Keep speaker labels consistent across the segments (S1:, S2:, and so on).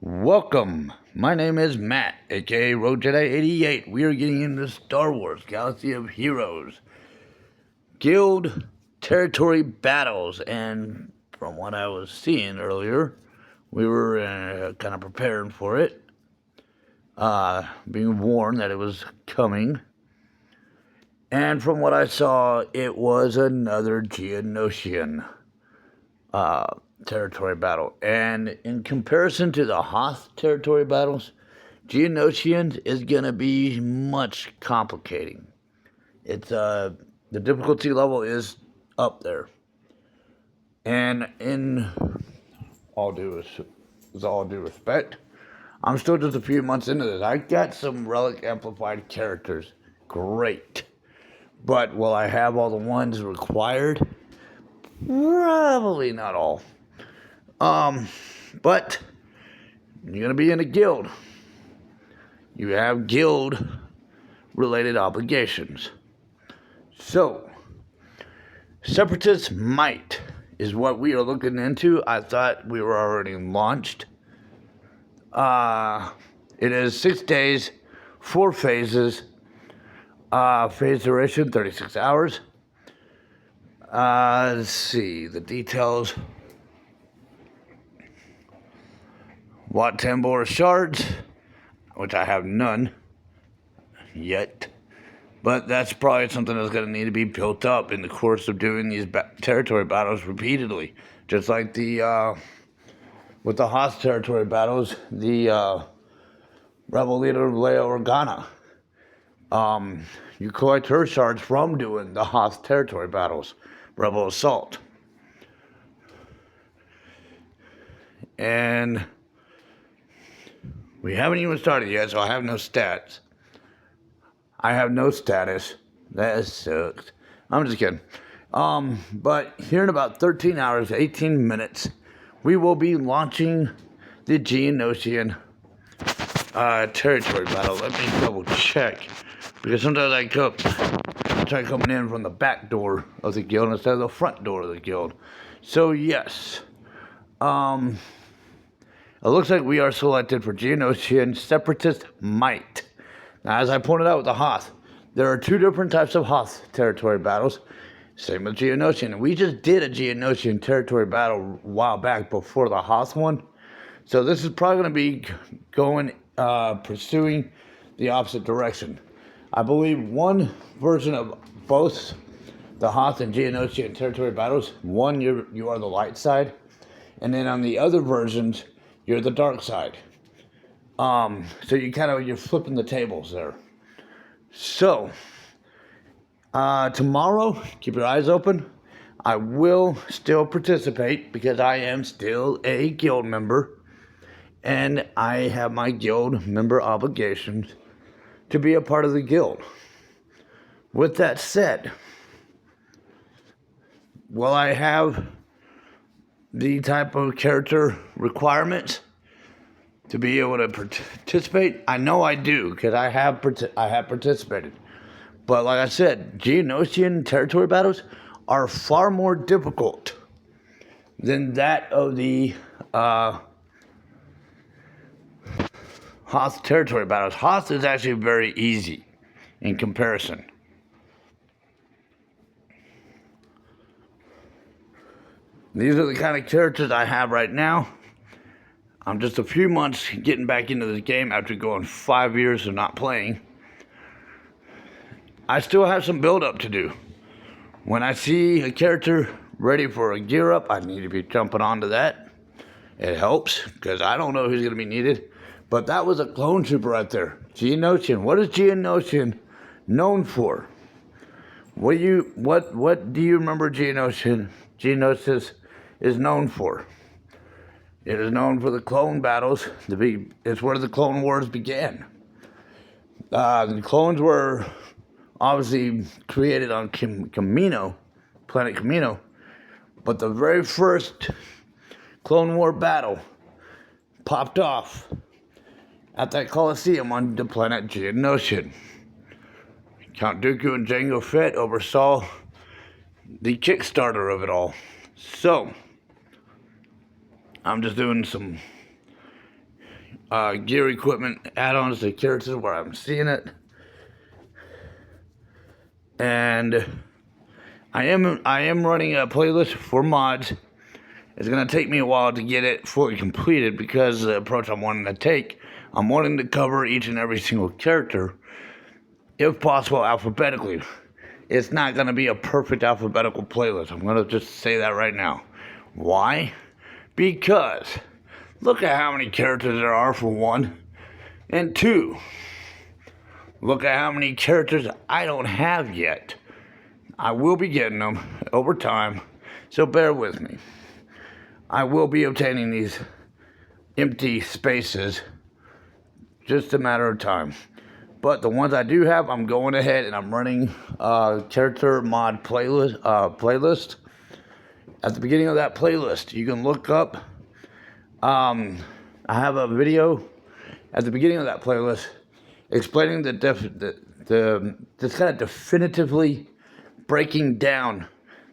S1: Welcome. My name is Matt, aka Road Jedi 88. We are getting into Star Wars Galaxy of Heroes Guild Territory Battles, and from what I was seeing earlier, we were kind of preparing for it, being warned that it was coming. And from what I saw, it was another Geonosian territory battle. And in comparison to the Hoth territory battles, Geonosians is going to be much complicating. It's the difficulty level is up there. And in all due respect, I'm still just a few months into this. I got some relic amplified characters. Great. But will I have all the ones required? Probably not all. But you're going to be in a guild. You have guild-related obligations. So, Separatist might is what we are looking into. I thought we were already launched. It is 6 days, 4 phases. Phase duration, 36 hours. Let's see, the details. Watt Tambor shards, which I have none yet. But that's probably something that's going to need to be built up in the course of doing these territory battles repeatedly. Just like the with the Hoth territory battles, the rebel leader Leia Organa. You collect her shards from doing the Hoth territory battles, Rebel Assault. And we haven't even started yet, so I have no stats. I have no status. That sucks. I'm just kidding. But here in about 13 hours, 18 minutes, we will be launching the Geonosian territory battle. Let me double check. Because sometimes I try coming in from the back door of the guild instead of the front door of the guild. So yes, it looks like we are selected for Geonosian Separatist Might. Now, as I pointed out with the Hoth, there are 2 different types of Hoth territory battles. Same with Geonosian. We just did a Geonosian territory battle a while back before the Hoth one. So this is probably going to be pursuing the opposite direction. I believe one version of both the Hoth and Geonosian territory battles, one you are the light side, and then on the other versions, you're the dark side. So you're flipping the tables there. So, tomorrow, keep your eyes open. I will still participate because I am still a guild member, and I have my guild member obligations to be a part of the guild. With that said, will I have the type of character requirements to be able to participate? I know I do, because I have participated. But like I said, Geonosian territory battles are far more difficult than that of the Hoth territory battles. Hoth is actually very easy in comparison. These are the kind of characters I have right now. I'm just a few months getting back into this game after going 5 years of not playing. I still have some build up to do. When I see a character ready for a gear up, I need to be jumping onto that. It helps, because I don't know who's going to be needed. But that was a clone trooper right there. Geonosian. What is Geonosian known for? What do you remember Geonosis is known for? It is known for the clone battles. It's where the Clone Wars began. The clones were obviously created on planet Kamino. But the very first Clone War battle popped off at that Coliseum on the planet Geonosis. Count Dooku and Jango Fett oversaw the Kickstarter of it all. So, I'm just doing some gear equipment add-ons to characters where I'm seeing it. And I am running a playlist for mods. It's going to take me a while to get it fully completed because of the approach I'm wanting to take. I'm wanting to cover each and every single character, if possible, alphabetically. It's not going to be a perfect alphabetical playlist. I'm going to just say that right now. Why? Because look at how many characters there are, for one. And two, look at how many characters I don't have yet. I will be getting them over time, so bear with me. I will be obtaining these empty spaces, just a matter of time. But the ones I do have, I'm going ahead and I'm running a character mod playlist. At the beginning of that playlist, you can look up, I have a video at the beginning of that playlist explaining this kind of definitively breaking down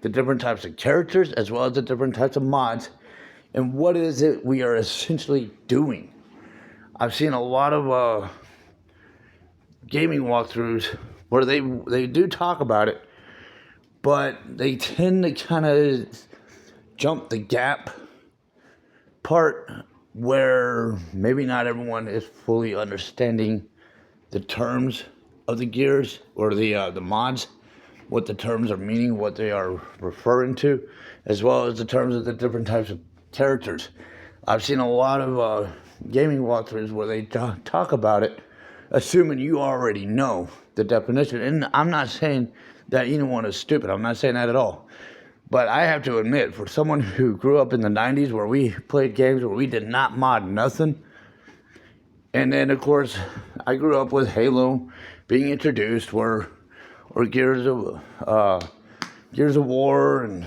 S1: the different types of characters as well as the different types of mods and what is it we are essentially doing. I've seen a lot of gaming walkthroughs where they do talk about it, but they tend to kind of jump the gap part where maybe not everyone is fully understanding the terms of the gears or the mods, what the terms are meaning, what they are referring to, as well as the terms of the different types of characters. I've seen a lot of gaming walkthroughs where they talk about it, assuming you already know the definition. And I'm not saying that anyone is stupid. I'm not saying that at all. But I have to admit, for someone who grew up in the 90s where we played games where we did not mod nothing, and then, of course, I grew up with Halo being introduced, or Gears of War, and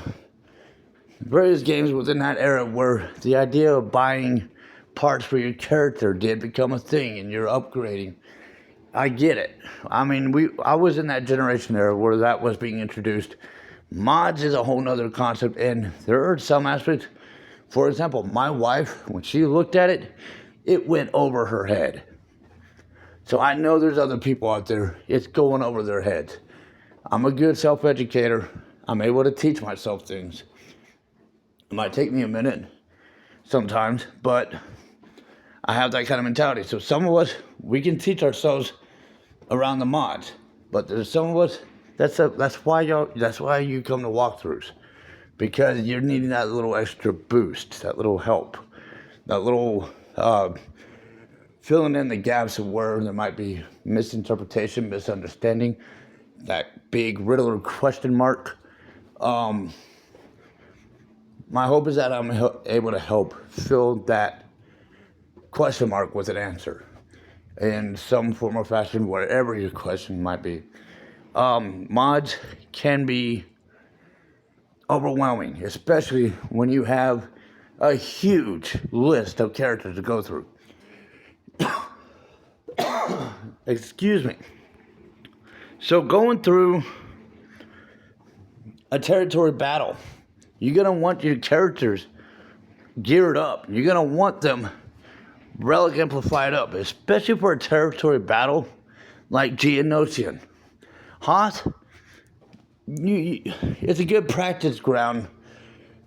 S1: various games within that era where the idea of buying parts for your character did become a thing and you're upgrading. I get it. I mean, I was in that generation era where that was being introduced. Mods is a whole nother concept, and there are some aspects. For example, my wife, when she looked at it, it went over her head. So I know there's other people out there, it's going over their heads. I'm a good self-educator. I'm able to teach myself things. It might take me a minute sometimes, but I have that kind of mentality. So some of us, we can teach ourselves around the mods, but there's some of us, that's why you come to walkthroughs, because you're needing that little extra boost, that little help, that little filling in the gaps of where there might be misinterpretation, misunderstanding, that big Riddler question mark. My hope is that I'm able to help fill that question mark with an answer in some form or fashion, wherever your question might be. Mods can be overwhelming, especially when you have a huge list of characters to go through. Excuse me. So going through a territory battle, you're going to want your characters geared up. You're going to want them relic amplified up, especially for a territory battle like Geonosis. Hoth, it's a good practice ground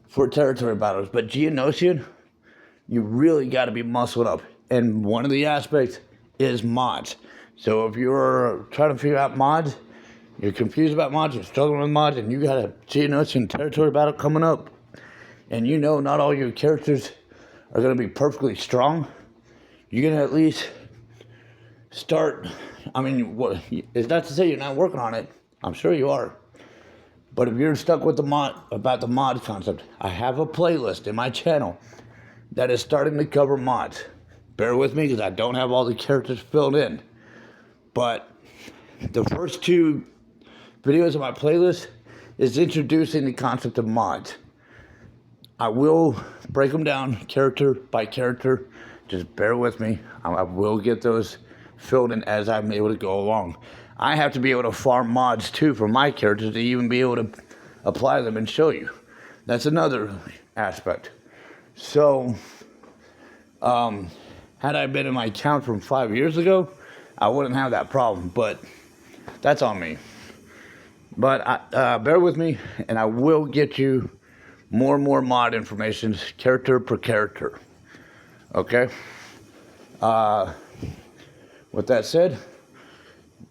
S1: for territory battles, but Geonosis, you really got to be muscled up. And one of the aspects is mods. So if you're trying to figure out mods, you're confused about mods, you're struggling with mods, and you got a Geonosis territory battle coming up, and you know not all your characters are going to be perfectly strong, you're going to at least start. I mean, it's not to say you're not working on it. I'm sure you are. But if you're stuck with the mod concept, I have a playlist in my channel that is starting to cover mods. Bear with me because I don't have all the characters filled in. But the first two videos of my playlist is introducing the concept of mods. I will break them down character by character. Just bear with me. I will get those filled in as I'm able to go along. I have to be able to farm mods too for my characters to even be able to apply them and show you. That's another aspect. So, Had I been in my account from 5 years ago, I wouldn't have that problem, but that's on me. But bear with me, and I will get you more and more mod information, character per character. Okay? With that said,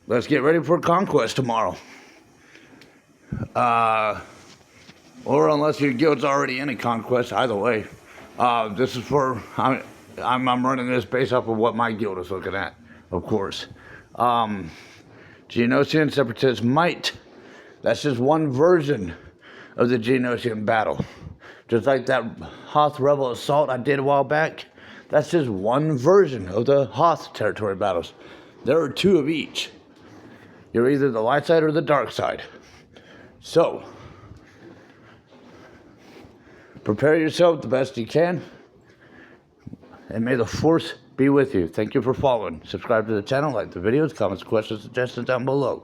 S1: let's get ready for Conquest tomorrow. Or unless your guild's already in a Conquest, either way. This is for, I'm running this based off of what my guild is looking at, of course. Geonosian Separatist might. That's just one version of the Geonosian battle. Just like that Hoth Rebel assault I did a while back. That's just one version of the Hoth territory battles. There are 2 of each. You're either the light side or the dark side. So, prepare yourself the best you can. And may the Force be with you. Thank you for following. Subscribe to the channel, like the videos, comments, questions, suggestions down below.